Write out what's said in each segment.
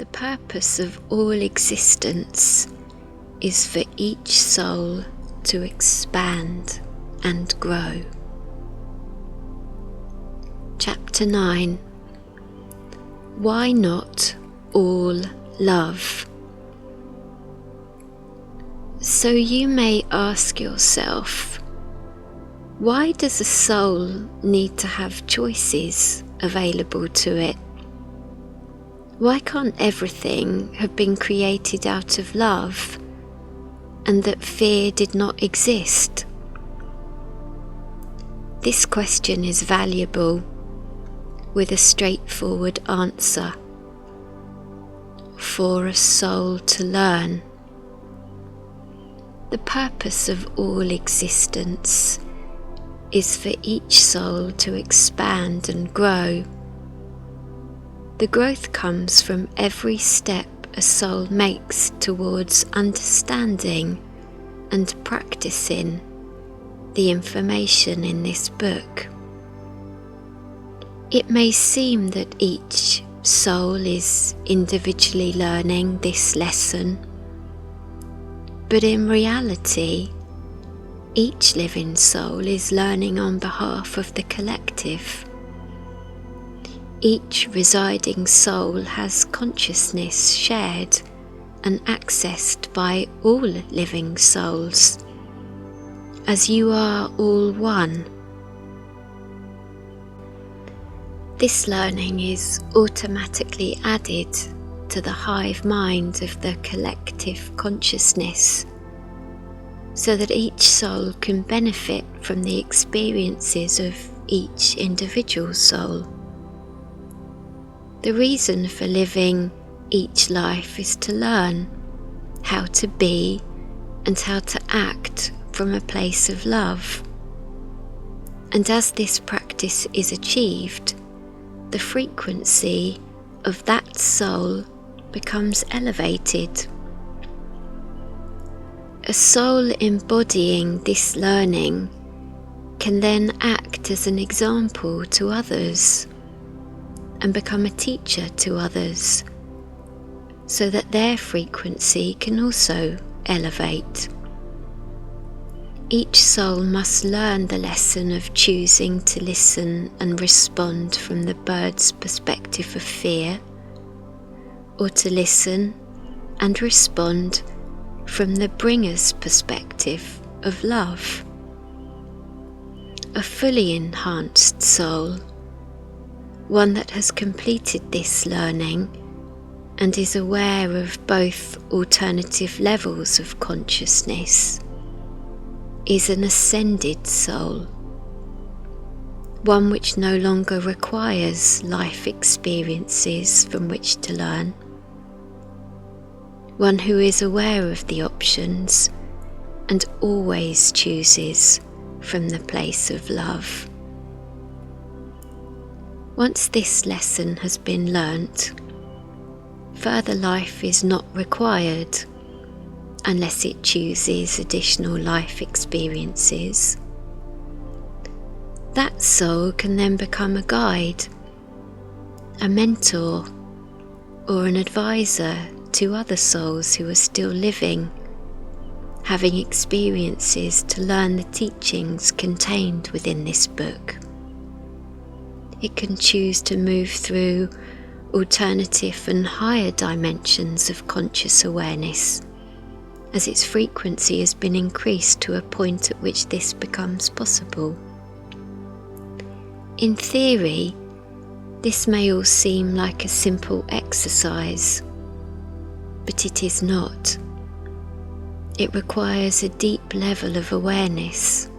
The purpose of all existence is for each soul to expand and grow. Chapter 9. Why not all love? So you may ask yourself, why does a soul need to have choices available to it? Why can't everything have been created out of love, and that fear did not exist? This question is valuable, with a straightforward answer, for a soul to learn. The purpose of all existence is for each soul to expand and grow. The growth comes from every step a soul makes towards understanding and practicing the information in this book. It may seem that each soul is individually learning this lesson, but in reality, each living soul is learning on behalf of the collective. Each residing soul has consciousness shared and accessed by all living souls, as you are all one. This learning is automatically added to the hive mind of the collective consciousness, so that each soul can benefit from the experiences of each individual soul. The reason for living each life is to learn how to be and how to act from a place of love. And as this practice is achieved, the frequency of that soul becomes elevated. A soul embodying this learning can then act as an example to others and become a teacher to others, so that their frequency can also elevate. Each soul must learn the lesson of choosing to listen and respond from the bird's perspective of fear, or to listen and respond from the bringer's perspective of love. A fully enhanced soul, one that has completed this learning and is aware of both alternative levels of consciousness, is an ascended soul, one which no longer requires life experiences from which to learn, one who is aware of the options and always chooses from the place of love. Once this lesson has been learnt, further life is not required unless it chooses additional life experiences. That soul can then become a guide, a mentor, or an advisor to other souls who are still living, having experiences to learn the teachings contained within this book. It can choose to move through alternative and higher dimensions of conscious awareness, as its frequency has been increased to a point at which this becomes possible. In theory, this may all seem like a simple exercise, but it is not. It requires a deep level of awareness,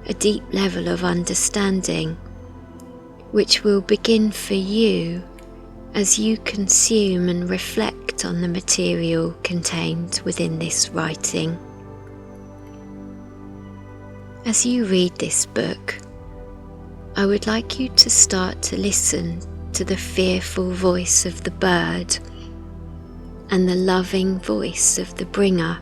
a deep level of understanding, which will begin for you as you consume and reflect on the material contained within this writing. As you read this book, I would like you to start to listen to the fearful voice of the bird and the loving voice of the bringer.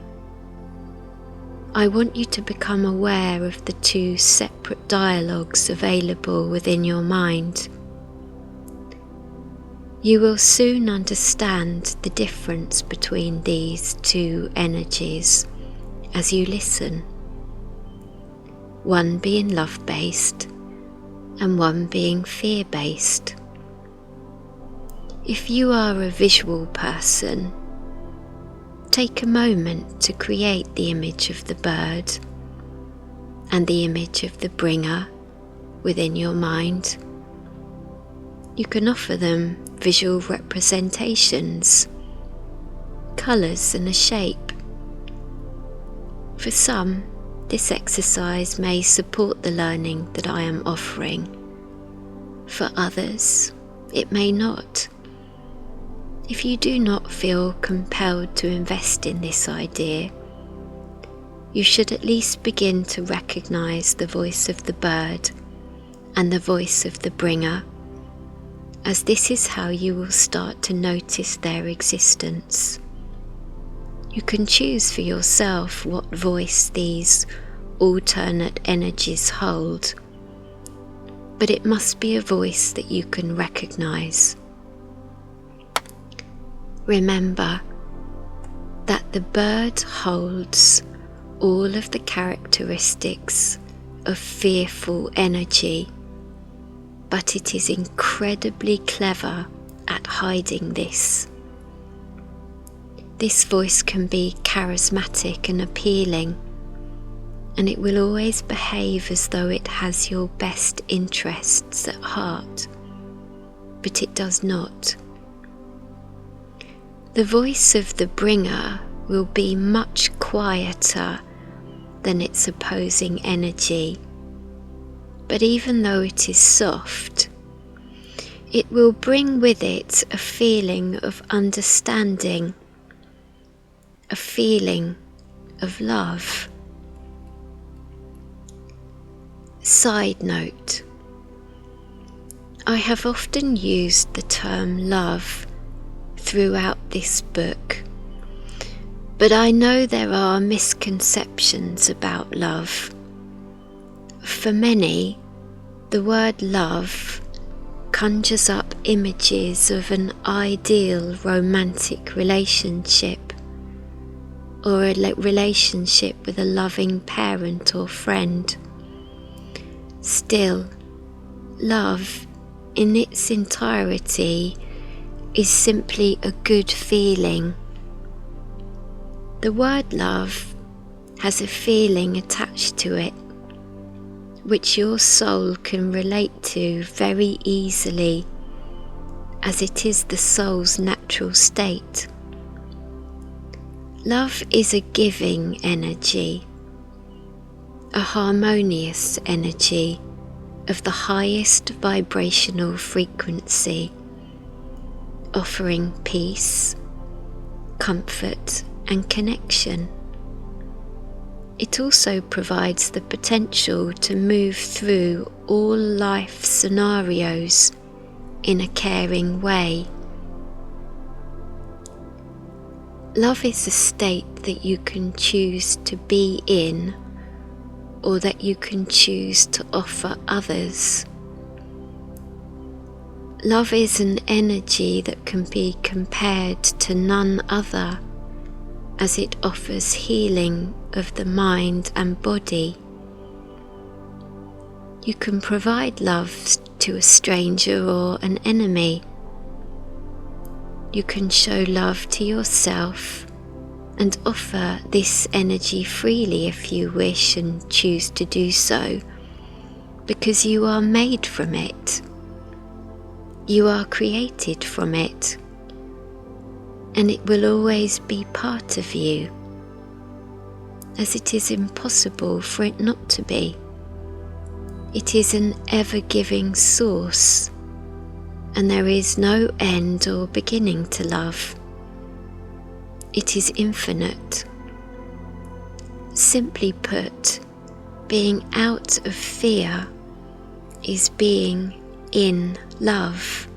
I want you to become aware of the two separate dialogues available within your mind. You will soon understand the difference between these two energies as you listen, one being love-based and one being fear-based. If you are a visual person, take a moment to create the image of the bird and the image of the bringer within your mind. You can offer them visual representations, colours and a shape. For some, this exercise may support the learning that I am offering. For others, it may not. If you do not feel compelled to invest in this idea, you should at least begin to recognise the voice of the bird and the voice of the bringer, as this is how you will start to notice their existence. You can choose for yourself what voice these alternate energies hold, but it must be a voice that you can recognise. Remember that the bird holds all of the characteristics of fearful energy, but it is incredibly clever at hiding this. This voice can be charismatic and appealing, and it will always behave as though it has your best interests at heart, but it does not. The voice of the bringer will be much quieter than its opposing energy, but even though it is soft, it will bring with it a feeling of understanding, a feeling of love. Side note: I have often used the term love throughout this book, but I know there are misconceptions about love. For many, the word love conjures up images of an ideal romantic relationship, or a relationship with a loving parent or friend. Still, love in its entirety is simply a good feeling. The word love has a feeling attached to it, which your soul can relate to very easily, as it is the soul's natural state. Love is a giving energy, a harmonious energy of the highest vibrational frequency, offering peace, comfort, and connection. It also provides the potential to move through all life scenarios in a caring way. Love is a state that you can choose to be in, or that you can choose to offer others. Love is an energy that can be compared to none other, as it offers healing of the mind and body. You can provide love to a stranger or an enemy. You can show love to yourself and offer this energy freely if you wish and choose to do so, because you are made from it. You are created from it, and it will always be part of you, as it is impossible for it not to be. It is an ever-giving source, and there is no end or beginning to love. It is infinite. Simply put, being out of fear is being in love.